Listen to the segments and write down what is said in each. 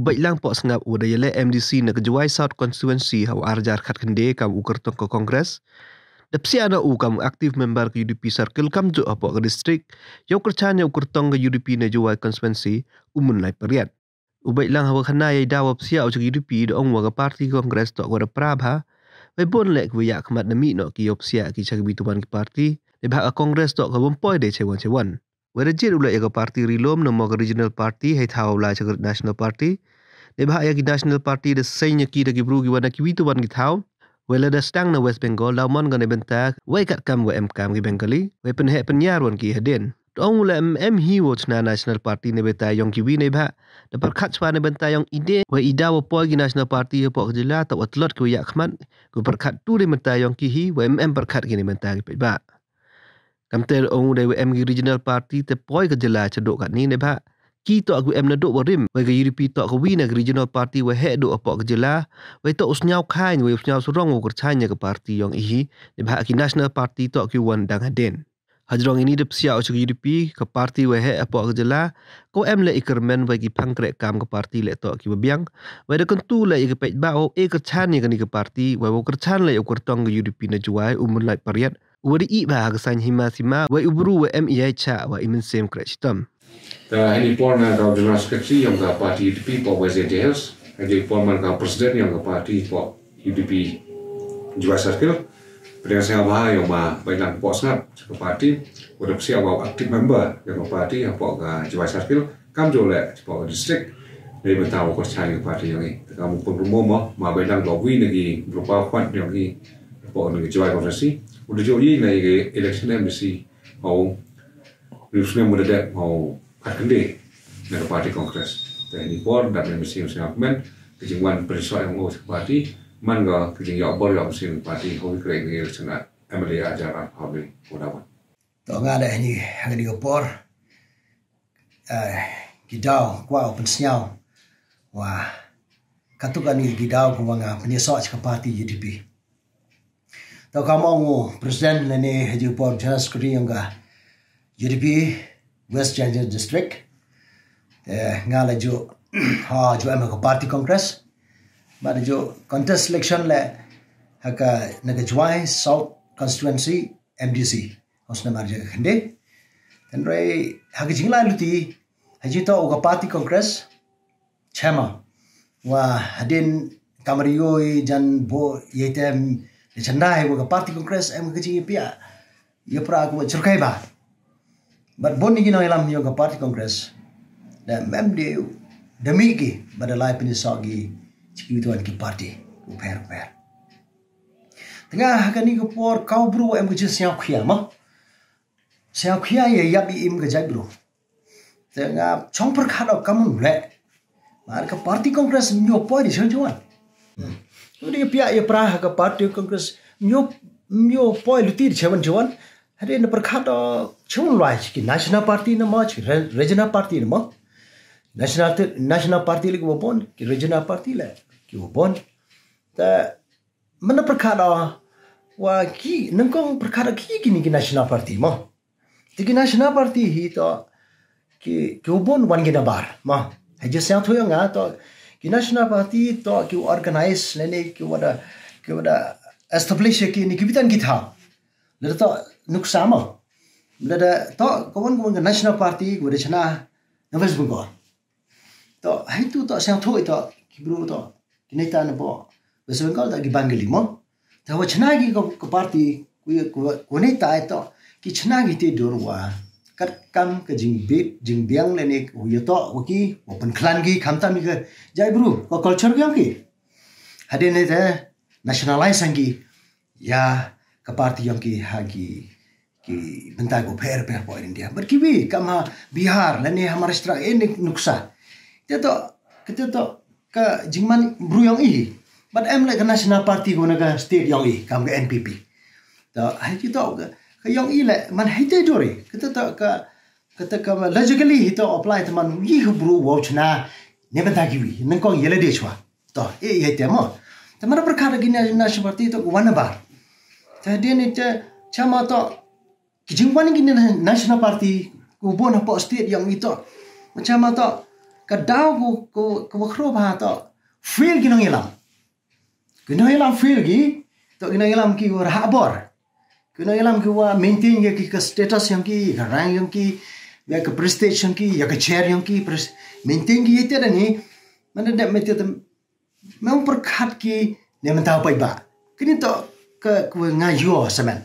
Baitlang Pohsngap udayale MDC na kejuai South Constituency haw arjar khat kende kam ukertong ke Kongres. Dapsi ana kam aktif member ke UDP Circle kam jo apok ke distrik. Yau kyrchaan yau ukertong ke UDP na juai constituency Moonlight Pariat. Baitlang hawa khana yai dawa Psiah UDP do ong waga parti Kongres tok wada prabha. Bai bon lek wiyak khamat nami no ki yop Psiah ki chagbi tuan ki parti. De bha Kongres tok ka bompoi de chewan. Wada jir ulai ya parti rilom no moga regional party hai thau la chagar national party. De bha ya ki national party de sainya ki da ki bru ki wana ki witu wan ki thau. Wala da stang na West Bengal la mon gane benta wai kat kam wa kam ki Bengali. Wai pen he pen yar wan ki haden. Ong ula hi watch na national party ne beta yong ki wi ne bha. Da par khat swa ne benta yong ide wa ida wa poi ki national party po jila ta watlot ki yak khmat ku par khat tu de benta yong ki hi wa par khat ki ne benta ki pe ba. Kamtel ong de ki regional party te poi ke jela chadok kat ni ne bha. Ki to aku na dok warim wa ke UDP to ke wi na regional party wa he do apok ke jela wa to usnyau khain wa usnyau surong ko chanya ke party yong ihi ne bha ki national party to ki wan dang haden. Hajrong ini de Psiah UDP ke party wa he apok ke jela ko le ikermen wa ki phangkrek kam ke party le to ki biang wa de kentu le ke pej ba o e kyrchaan ni ke party wa kyrchaan le ukertong ke UDP na juai Moonlight Pariat. Wadi i ba hasan hima sima wa ubru wa MEI cha wa imen sem krechitam. Ta ini pon na ka general secretary yang ka parti UDP po West Hills, ini pon man ka president yang ka parti po UDP Jual Circle. Pada saya bahaya yang ma Baitlang Pohsngap ka parti, udah Psiah wa aktif member yang ka parti po ka Jual Circle, kam jo le po district. Dari bentang ko cari ka parti yang ni. Kamu pun rumah ma Baitlang do wi lagi berupa kuat yang ni po ni Jual Kongresi. Udah jauh ini election MDC mau Rusnya muda dek mau kende dari parti Kongres. Ini pun dapat MDC yang men kejengwan persoalan yang mau parti man ga kejeng ya bor yang mesin parti hobi keren ni election MLA ajaran hobi kudawan. To ngada ini hagani gopor gidau kwa open snyau wah katukan ni gidau ko mga penyesok ke parti UDP. Tau kamu presiden lene haji por jelas kuri yang ga UDP West Janjan District ngala jo ha jo em ko party congress ba jo contest election le haka naga juai South Constituency MDC osna marja khande tenrai haka jingla luti haji to ko party congress chama wa hadin kamariyo jan bo yetem Chandai wa party congress em kecing pia ya pra aku cerkai ba but bon ni gino ilam yo party congress dan mem de demi ki badalai pinisogi cikituan ki party uper tengah hakani ko por kau bro em kecing siap khia ma siap khia ya yabi im ke jai bro tengah chong per khado kamun le mar ka party congress nyo poi di senjuan Jadi pihak ia perah ke parti Kongres mio poi luti di cewan hari ini perkata cewan luai ki national party nama regional party nama national party lagi wabon ki regional party le ki wabon ta mana perkata wa ki nengkong perkata ki ni national party ma ki national party hi to ki wabon wan gina bar ma haja siang tu yang to ki national party to ki organize lene ki wada establish ki ni kibitan ki tha le to nuksama le to kawan national party wada chana West Bengal to hai tu to sang thoi to ki bru to ki neta na bo West Bengal ta ki bangali mo ta wa chana ki ko party ku neta to ki chana ki te dorwa kat kam ke jing biang lene ku yoto waki open clan gi khamta mi ke jai bru ko culture gi ki hadene de nationalize sangi ya ke party yang ki hagi ki bentai ko per po India but ki bi kama Bihar lene Maharashtra ini nuksa kita to ka jingman bru yang i but em like national party ko naga state yang i kam ke NPP to hai ki to ka yang ile man hite dori kita logically hito apply teman yi bru watch na nebenta giwi nengko yele de chwa to hite mo teman perkara gini national party to wana bar tadi ni chama to kijingwan gini national party ubon po state yang itu macam to kadau ko kro ba to feel ki nang ilam feel ki to ki nang ilam ki ra bor ki nang ilam ki wa maintain ye ki status yang ki rank yang ki ya ke prestige yang ki ya ke chair yang ki maintain ki yete ni mana dak mete mau perkhat ki ne mentau pai ba kini to ke ngayo semen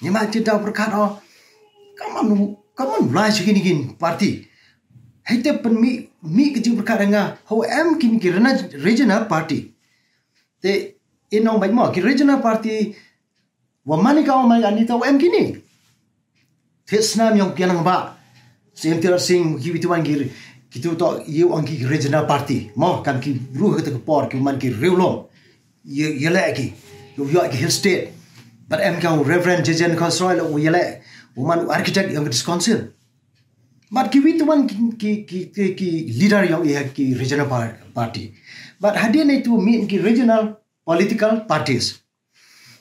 ni ma ti dau perkhat kaman lai sikini kin parti haite pen mi kecing perkara nga how am kini ki regional party te inong bai mo ki regional party wa mani ka mai ani to am kini te snam yang pianang ba sim ter sing ki bituan ki kitu to you ang ki regional party mo kan ki ruh ke por ki man ki reulom ye la ki yo ki hill state but am ka reverend jejen consoil o ye la woman architect yang Wisconsin. But ki bituan ki leader yang ki regional party. But hadir itu meet ki regional political parties.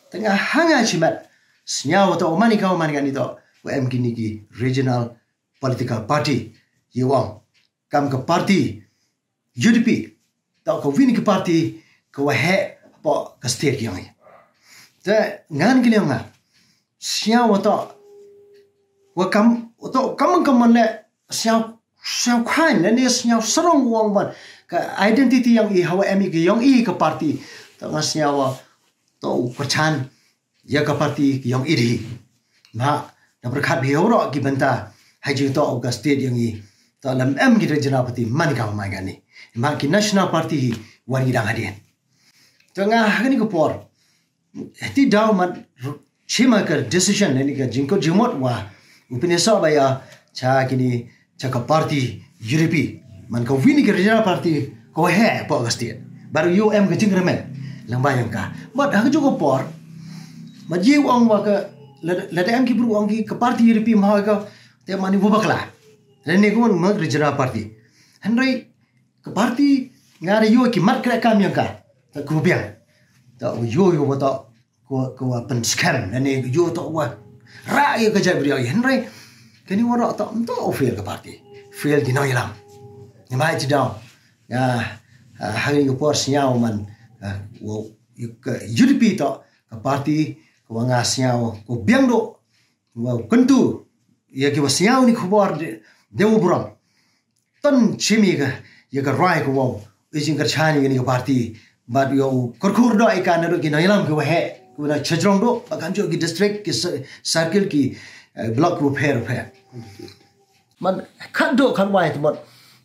Tengah hanga cimat senyawa atau omani kan itu WM kini ki regional political party. Yewang kam ke party UDP tau ke wini ke party ke wahe apa ke state yang ni. Te ngan kini yang senyawa atau wakam atau kaman le siap khain le ni siap serong wang ban ka identity yang hawa emi ke yang ke party tengah siawa to kyrchaan ya ke party yang iri ma na berkat bioro ki benta haji to ga state yang to lam em ki regional party man ka mai gani ma ki national party wani dang hadien tengah ni ko por ti daw man chima ka decision ni ka jingko jimot wa Upini soba ya cha kini cha ka party UDP man ka wini ke regional party ko he po gastia baru UM ke jingremen lang bayang ka but ha jo por ma ji wang wa ka la em ki bru wang ki ka party UDP ma ka te mani bu bakla rene ko ma regional party henry ka party ngare yo ki mat kra kam yang ka ta ku biang ta yo wa ta ko pen scam rene yo to wa Raya kerja beliau Henry kini orang tak untuk fail ke parti fail di noilam ni mai tidak ya hari ini por sinyal man wo UDP tak ke parti ke wanga sinyal ko biang do wo kentu ya ke sinyal ni khabar deu buram tan chimi ke ya ke rai ko wo ising kyrchaan ni ke parti bad yo kurkur do ikan do ki noilam ke he kuna chajrong do akan jo ki district ki circle ki block repair man kan do kan wai tu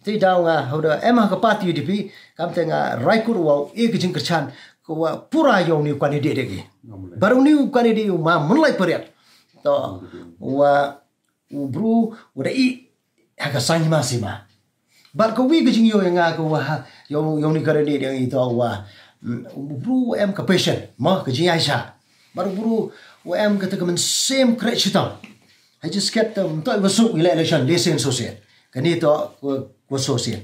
ti daw nga hoda ema ka party UDP kam te nga raikur wa e ki jing kyrchaan ko wa pura yong ni kwani de ki baru ni kwani de ma Moonlight Pariat to wa ubru uda i ha ka sang ma sima bar ko wi ki jing yo nga ko wa yong ni kare de to wa buru em ka patient ma ka ji aisha baru buru em ka tegamen same kyrchaan I just get them to masuk election lesen sosial kani to ko sosial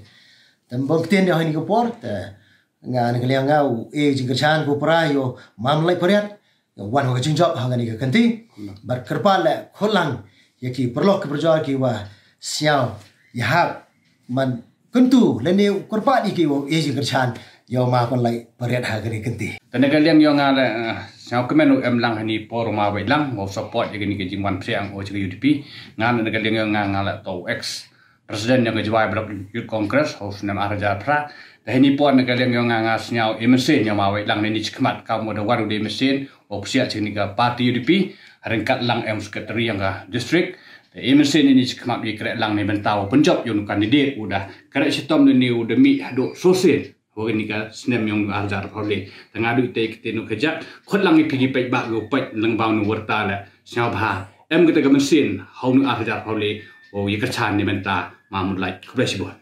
dan bangten dia ni ko por ta nga ngaliang ngau e jing kyrchaan ko pura yo Moonlight Pariat yo wan ko jing job hangani ka kanti bar kerpal kholang yaki perlok berjual ki wa siao ya man kentu leni korpa di ki wo e jing kyrchaan yo ma kon lai Pariat ha gani kenti tenaga liang yo ngala sao kemen em lang hani por ma Baitlang mo support gani ke jingwan Psiah UDP ngan tenaga liang yo ngala to ex presiden yang ngejawai blok youth congress host nam arja pra dahini pon tenaga liang yo nganga snyau emesin yo ma Baitlang ni chikmat ka mo da waru de mesin o Psiah chiniga party UDP harengkat lang em secretary yang ga district emesin ini chikmat bi krek lang ni bentau penjob yo kandidat udah krek sitom ni udah mi hado sosial Wani ka snem yang arjar phole tengah du te kitenu kerja khot lang pigi pek ba go pek lang bau nu Wyrta la siao bha em kita gamen sin hau nu arjar phole o ye kyrchaan ni menta mamud like khublai sibon